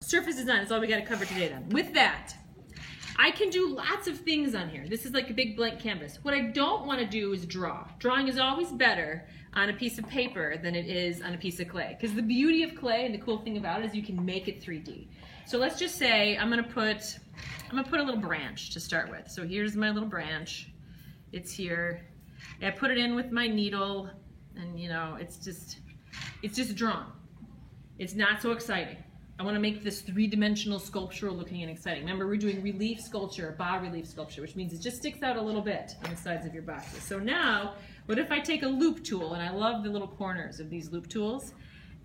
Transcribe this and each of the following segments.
surface is done. That's all we got to cover today then. With that, I can do lots of things on here. This is like a big blank canvas. What I don't want to do is draw. Drawing is always better on a piece of paper than it is on a piece of clay. Because the beauty of clay and the cool thing about it is you can make it 3D. So let's just say I'm gonna put a little branch to start with. So here's my little branch. It's here. I put it in with my needle, and you know, it's just drawn. It's not so exciting. I want to make this three-dimensional sculptural looking and exciting. Remember, we're doing relief sculpture, bas-relief sculpture, which means it just sticks out a little bit on the sides of your boxes. So now, what if I take a loop tool, and I love the little corners of these loop tools,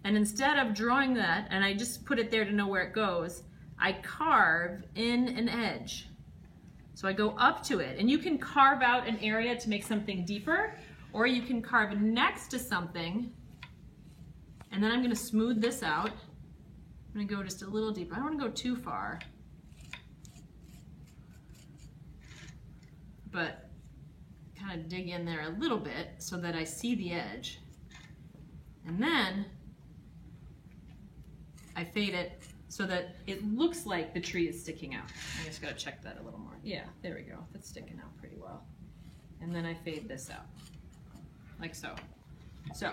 and instead of drawing that, and I just put it there to know where it goes, I carve in an edge. So I go up to it, and you can carve out an area to make something deeper, or you can carve next to something, and then I'm going to smooth this out. I'm going to go just a little deeper. I don't want to go too far, but kind of dig in there a little bit so that I see the edge. And then I fade it so that it looks like the tree is sticking out. I just got to check that a little more. Yeah, there we go. That's sticking out pretty well. And then I fade this out, like so. So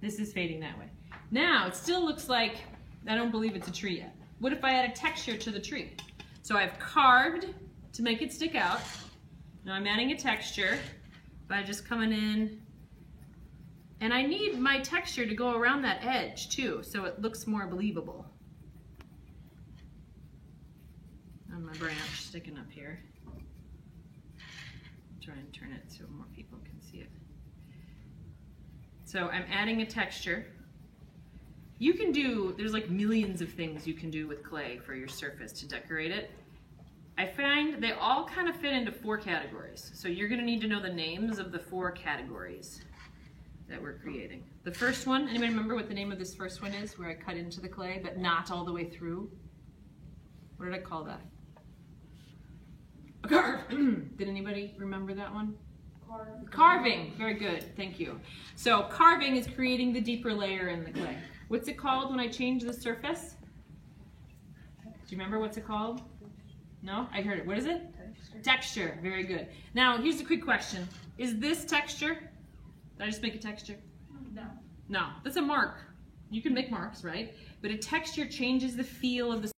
this is fading that way. Now it still looks like I don't believe it's a tree yet. What if I add a texture to the tree? So I've carved to make it stick out. Now I'm adding a texture by just coming in. And I need my texture to go around that edge too, so it looks more believable. On my branch sticking up here. Try and turn it so more people can see it. So I'm adding a texture. You can do, there's like millions of things you can do with clay for your surface to decorate it. I find they all kind of fit into 4 categories. So you're going to need to know the names of the 4 categories that we're creating. The first one, anybody remember what the name of this first one is, where I cut into the clay but not all the way through? What did I call that? A carve. Did anybody remember that one? Carving. Very good. Thank you. So carving is creating the deeper layer in the clay. What's it called when I change the surface? Do you remember what's it called? No? I heard it. What is it? Texture. Very good. Now, here's a quick question. Is this texture? Did I just make a texture? No. No. That's a mark. You can make marks, right? But a texture changes the feel of the